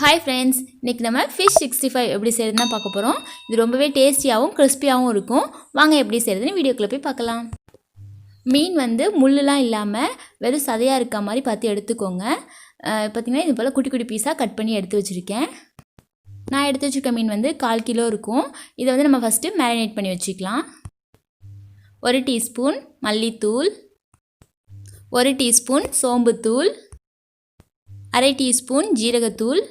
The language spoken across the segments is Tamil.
ஹாய் ஃப்ரெண்ட்ஸ், இன்றைக்கி நம்ம ஃபிஷ் 65 எப்படி செய்கிறதுனா பார்க்க போகிறோம். இது ரொம்பவே டேஸ்டியாகவும் கிறிஸ்பியாகவும் இருக்கும். வாங்க எப்படி செய்கிறதுன்னு வீடியோக்குள்ளே போய் பார்க்கலாம். மீன் வந்து முள்ளுலாம் இல்லாமல் வெறும் சதையாக இருக்க மாதிரி பார்த்து எடுத்துக்கோங்க. பார்த்திங்கன்னா இது போல் குட்டி குட்டி பீஸாக கட் பண்ணி எடுத்து வச்சுருக்கேன். நான் எடுத்து வச்சுருக்க மீன் வந்து 1/4 கிலோ இருக்கும். இதை வந்து நம்ம ஃபஸ்ட்டு மேரினேட் பண்ணி வச்சுக்கலாம். 1 டீஸ்பூன் மல்லித்தூள், 1 டீஸ்பூன் சோம்புத்தூள், 1/2 டீஸ்பூன் ஜீரகத்தூள்.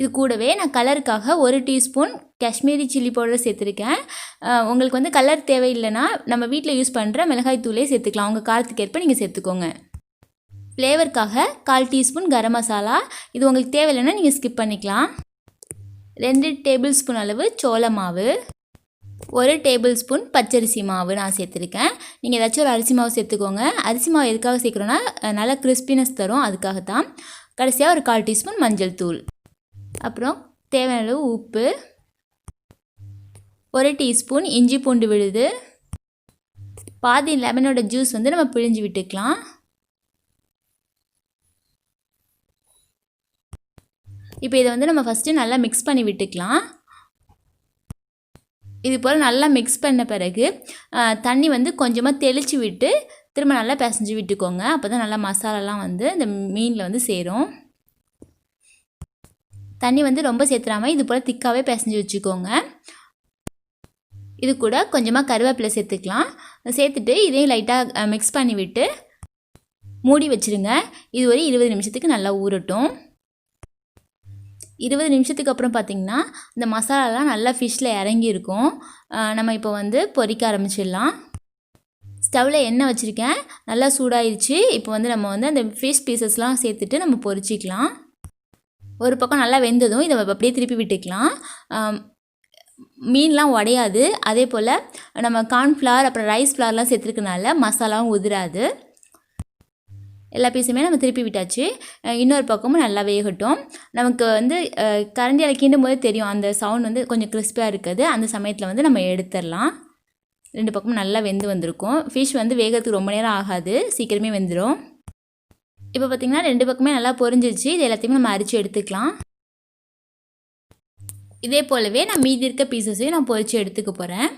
இது கூடவே நான் கலருக்காக 1 டீஸ்பூன் காஷ்மீரி சில்லி பவுடர் சேர்த்துருக்கேன். உங்களுக்கு வந்து கலர் தேவையில்லைன்னா நம்ம வீட்டில் யூஸ் பண்ணுற மிளகாய் தூளே சேர்த்துக்கலாம். உங்கள் காரத்துக்கு ஏற்ப நீங்கள் சேர்த்துக்கோங்க. ஃப்ளேவருக்காக 1/4 டீஸ்பூன் கரம் மசாலா. இது உங்களுக்கு தேவையில்லைன்னா நீங்கள் ஸ்கிப் பண்ணிக்கலாம். 2 டேபிள் ஸ்பூன் அளவு சோள மாவு, 1 டேபிள் ஸ்பூன் பச்சரிசி மாவு நான் சேர்த்துருக்கேன். நீங்கள் ஏதாச்சும் ஒரு அரிசி மாவு சேர்த்துக்கோங்க. அரிசி மாவு எதுக்காக சேர்க்குறோன்னா நல்லா கிறிஸ்பினஸ் தரும், அதுக்காகத்தான். கடைசியாக ஒரு 1/4 டீஸ்பூன் மஞ்சள் தூள், அப்புறம் தேவையான அளவு உப்பு, 1 டீஸ்பூன் இஞ்சி பூண்டு விழுது, பாதி லெமனோட ஜூஸ் வந்து நம்ம பிழிஞ்சு விட்டுக்கலாம். இப்போ இதை வந்து நம்ம ஃபஸ்ட்டு நல்லா மிக்ஸ் பண்ணி விட்டுக்கலாம். இது போல் நல்லா மிக்ஸ் பண்ண பிறகு தண்ணி வந்து கொஞ்சமாக தெளித்து விட்டு திரும்ப நல்லா பிசைஞ்சு விட்டுக்கோங்க. அப்போ தான் நல்லா மசாலாலாம் வந்து இந்த மீனில் வந்து சேரும். தண்ணி வந்து ரொம்ப சேர்த்துறாமல் இது போல் திக்காகவே பிசைஞ்சு வச்சுக்கோங்க. இது கூட கொஞ்சமாக கருவேப்பிலை சேர்த்துக்கலாம். சேர்த்துட்டு இதையும் லைட்டாக மிக்ஸ் பண்ணி விட்டு மூடி வச்சுருங்க. இது ஒரு 20 நிமிஷத்துக்கு நல்லா ஊறட்டும். 20 நிமிஷத்துக்கு அப்புறம் பார்த்திங்கன்னா இந்த மசாலாலாம் நல்லா ஃபிஷ்ஷில் இறங்கியிருக்கும். நம்ம இப்போ வந்து பொரிக்க ஆரம்பிச்சிடலாம். ஸ்டவ்வில் எண்ணெய் வச்சுருக்கேன், நல்லா சூடாயிருச்சு. இப்போ வந்து நம்ம வந்து அந்த ஃபிஷ் பீசஸ்லாம் சேர்த்துட்டு நம்ம பொரிச்சிக்கலாம். ஒரு பக்கம் நல்லா வெந்ததும் இதை அப்படியே திருப்பி விட்டுக்கலாம். மீன்லாம் உடையாது. அதே போல் நம்ம கார்ன்ஃப்ளவர் அப்புறம் ரைஸ் ஃப்ளவர்லாம் சேர்த்துருக்கனால மசாலாவும் உதிராது. எல்லா பீஸுமே நம்ம திருப்பி விட்டாச்சு. இன்னொரு பக்கமும் நல்லா வேகட்டும். நமக்கு வந்து கரண்டியால் கிண்டும் போது தெரியும் அந்த சவுண்ட் வந்து கொஞ்சம் கிறிஸ்பியாக இருக்குது. அந்த சமயத்தில் வந்து நம்ம எடுத்துடலாம். 2 பக்கமும் நல்லா வெந்து வந்திருக்கும். ஃபிஷ் வந்து வேகிறதுக்கு ரொம்ப நேரம் ஆகாது, சீக்கிரமே வெந்துடும். இப்போ பார்த்திங்கன்னா 2 பக்கமே நல்லா பொரிஞ்சிருச்சு. இது எல்லாத்தையுமே நம்ம அரிச்சு எடுத்துக்கலாம். இதே போலவே நான் மீதி இருக்க பீசஸையும் நான் பொரித்து எடுத்துக்க போகிறேன்.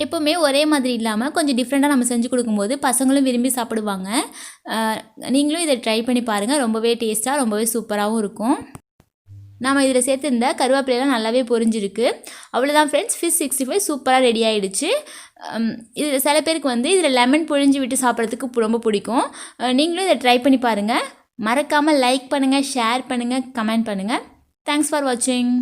எப்போவுமே ஒரே மாதிரி இல்லாமல் கொஞ்சம் டிஃப்ரெண்ட்டாக நம்ம செஞ்சு கொடுக்கும்போது பசங்களும் விரும்பி சாப்பிடுவாங்க. நீங்களும் இதை ட்ரை பண்ணி பாருங்கள். ரொம்பவே டேஸ்ட்டாக ரொம்பவே சூப்பராகவும் இருக்கும். நாம் இதில் சேர்த்துருந்த கருவேப்பிலையெல்லாம் நல்லாவே பொரிஞ்சிருக்கு. அவ்வளோதான் ஃப்ரெண்ட்ஸ், ஃபிஷ் 65 சூப்பராக ரெடி ஆகிடுச்சு. இதில் சில பேருக்கு வந்து இதில் லெமன் புழிஞ்சு விட்டு சாப்பிட்றதுக்கு ரொம்ப பிடிக்கும். நீங்களும் இதை ட்ரை பண்ணி பாருங்கள். மறக்காமல் லைக் பண்ணுங்கள், ஷேர் பண்ணுங்கள், கமெண்ட் பண்ணுங்கள். தேங்க்ஸ் ஃபார் வாட்சிங்.